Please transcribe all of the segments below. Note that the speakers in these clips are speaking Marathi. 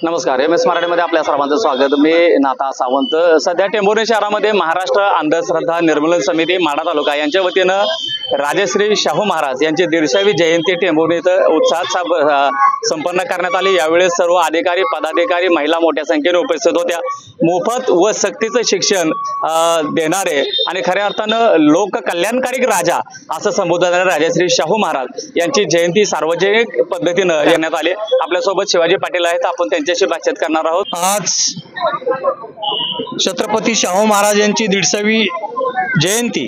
नमस्कार, MS मराठीमध्ये आपल्या सर्वांचं स्वागत। मी नाथा सावंत। सध्या टेंभुर्णी शहरामध्ये महाराष्ट्र अंधश्रद्धा निर्मूलन समिती माढा तालुका यांच्या वतीनं राजश्री शाहू महाराज यांची 150वी जयंती टेंभुर्णी इथं उत्साहात संपन्न करण्यात आली। यावेळी सर्व अधिकारी पदाधिकारी महिला मोठ्या संख्येने उपस्थित होत्या। मोफत व सक्तीचं शिक्षण देणारे आणि खऱ्या अर्थानं लोक कल्याणकारी राजा असं संबोधणारे राजश्री शाहू महाराज यांची जयंती सार्वजनिक पद्धतीनं घेण्यात आली। आपल्यासोबत शिवाजी पाटील आहेत, आपण त्यांच्याशी बातचीत करणार आहोत। आज छत्रपती शाहू महाराज यांची 150वी जयंती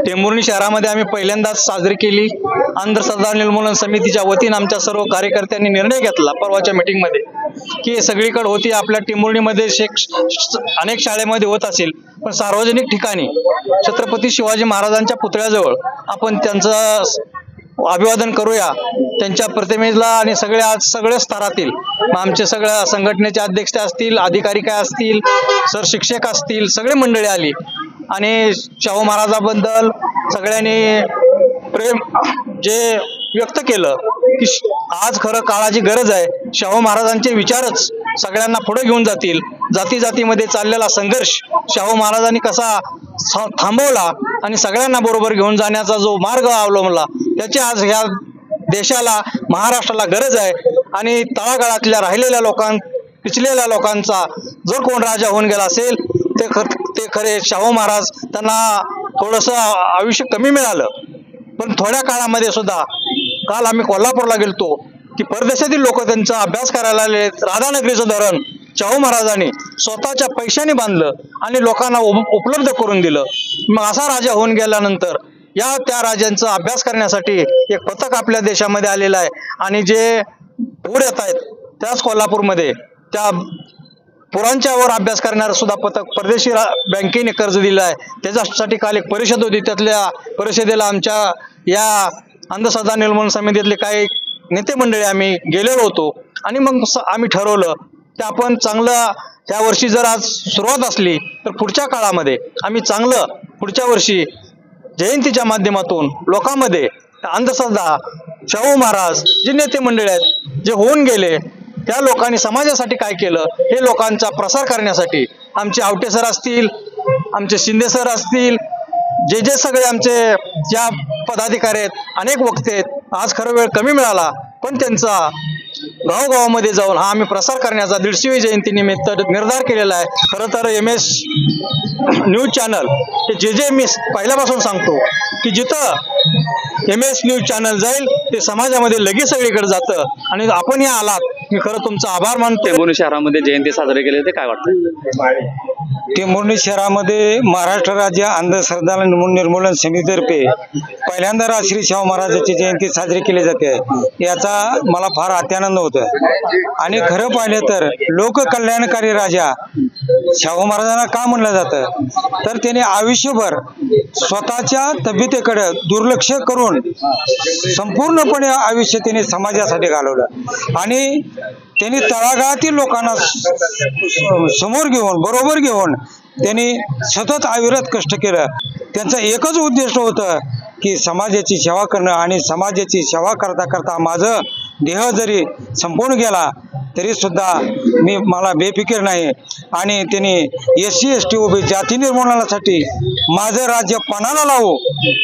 टेंभुर्णी शहरामध्ये आम्ही पहिल्यांदाच साजरी केली। अंधश्रद्धा निर्मूलन समितीच्या वतीने आमच्या सर्व कार्यकर्त्यांनी निर्णय घेतला परवाच्या मीटिंग मध्ये की सगळीकडे होती, आपल्या टेंभुर्णीमध्ये अनेक शाळेमध्ये होत असेल, पण सार्वजनिक ठिकाणी छत्रपती शिवाजी महाराजांच्या पुतळ्याजवळ आपण त्यांचं अभिवादन करूया, त्यांच्या प्रतिमेला। आणि सगळे स्तरातील आमचे सगळ्या संघटनेचे अध्यक्ष असतील, अधिकारी काय असतील, सर शिक्षक असतील, सगळे मंडळी आली आणि शाहू महाराजांबद्दल सगळ्यांनी प्रेम जे व्यक्त केलं की आज खरं काळाची गरज आहे। शाहू महाराजांचे विचारच सगळ्यांना पुढे घेऊन जातील। जाती जातीमध्ये चाललेला संघर्ष शाहू महाराजांनी कसा थांबवला आणि सगळ्यांना बरोबर घेऊन जाण्याचा जो मार्ग अवलंबला, त्याची आज ह्या देशाला, महाराष्ट्राला गरज आहे। आणि तळागाळातल्या राहिलेल्या पिचलेल्या लोकांचा जर कोण राजा होऊन गेला असेल ते खरे शाहू महाराज। त्यांना थोडंसं आयुष्य कमी मिळालं, पण थोड्या काळामध्ये सुद्धा काल आम्ही कोल्हापूरला गेलतो की परदेशातील लोक त्यांचा अभ्यास करायला आले। राधानगरीचं धरण शाहू महाराजांनी स्वतःच्या पैशाने बांधलं आणि लोकांना उपलब्ध करून दिलं। मग असा राजा होऊन गेल्यानंतर त्या राजांचा अभ्यास करण्यासाठी एक पथक आपल्या देशामध्ये आलेलं आहे आणि जे पुढे येत आहेत त्याच कोल्हापूरमध्ये त्या पुरांच्यावर अभ्यास करणारं सुद्धा पथक परदेशी बँकेने कर्ज दिलं आहे। त्याच्यासाठी काल एक परिषद होती, त्यातल्या परिषदेला आमच्या या अंधश्रद्धा निर्मूलन समितीतले काही नेते मंडळी आम्ही गेलेलो होतो आणि मग आम्ही ठरवलं की आपण चांगलं त्या वर्षी जर आज सुरुवात असली तर पुढच्या काळामध्ये आम्ही चांगलं पुढच्या वर्षी जयंतीच्या माध्यमातून लोकांमध्ये अंधश्रद्धा, शाहू महाराज, जे नेते मंडळी आहेत जे होऊन गेले त्या लोकांनी समाजासाठी काय केलं हे लोकांचा प्रसार करण्यासाठी आमचे आवटे सर असतील, आमचे शिंदे सर असतील, जे सगळे आमचे ज्या पदाधिकारी आहेत, अनेक वक्ते आहेत। आज खरं वेळ कमी मिळाला, पण त्यांचा गावोगावामध्ये जाऊन हा आम्ही प्रसार करण्याचा 150वी जयंती निमित्त निर्धार केलेला आहे। खरं तर MS न्यूज चॅनल हे जे मी पहिल्यापासून सांगतो की जिथं MS न्यूज चॅनल जाईल ते समाजामध्ये लगेच सगळीकडे जातं आणि आपण हे आलात, मी खरं तुमचा आभार मानतो। टेंभुर्णी शहरामध्ये जयंती साजरी केली ते काय वाटतं? टेंभुर्णी शहरामध्ये महाराष्ट्र राज्य अंधश्रद्धा निर्मूलन समितीतर्फे पहिल्यांदा राजश्री शाहू महाराजांची जयंती साजरी केली जाते, याचा मला फार अत्यानंद होतो। आणि खरं पाहिलं तर लोककल्याणकारी राजा शाहू महाराजांना का म्हणलं जातं तर त्याने आयुष्यभर स्वतःच्या तब्येतीकडे दुर्लक्ष करून संपूर्णपणे आयुष्य त्याने समाजासाठी घालवलं आणि त्यांनी तळागाळातील लोकांना समोर घेऊन बरोबर घेऊन त्यांनी सतत अविरत कष्ट केलं। त्यांचं एकच उद्दिष्ट होतं की समाजाची सेवा करणं आणि समाजाची सेवा करता करता माझं देह जरी संपून गेला तरी सुद्धा मला बेफिकीर नाही। आणि त्यांनी SC ST OBC जाती निर्मूलनासाठी माझं राज्य पणाला लावू,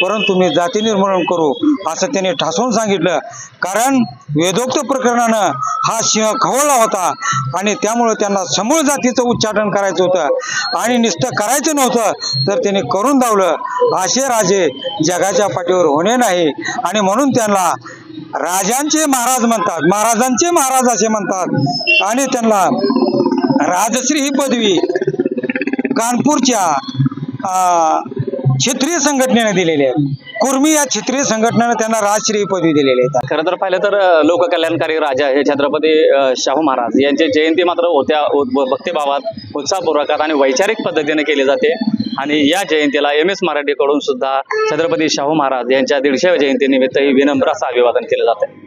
परंतु मी जाती निर्मूलन करू असं त्यांनी ठासून सांगितलं। कारण वेदोक्त प्रकरणानं हा सिंह खवळला होता आणि त्यामुळे त्यांना समूळ जातीचं उच्चाटन करायचं होतं आणि नुसतं करायचं नव्हतं तर त्यांनी करून दावलं। असे राजे जगाच्या पाठीवर होणे नाही आणि म्हणून त्यांना राजांचे महाराज म्हणतात, महाराजांचे महाराज असे म्हणतात। आणि त्यांना राजश्री ही पदवी कानपूरच्या क्षेत्रीय संघटनेने दिलेली आहे। कुर्मी या क्षेत्रीय संघटनेने त्यांना राजश्री ही पदवी दिलेली आहे। खरं तर पाहिलं तर लोककल्याणकारी राजा हे छत्रपती शाहू महाराज यांची जयंती मात्र होत्या भक्तिभावात, उत्साहपूर्वकात आणि वैचारिक पद्धतीने केली जाते। आणि या जयंतीला MS मराठीकडून सुद्धा छत्रपती शाहू महाराज यांच्या 150व्या जयंतीनिमित्त विनम्र असं अभिवादन केलं जातं।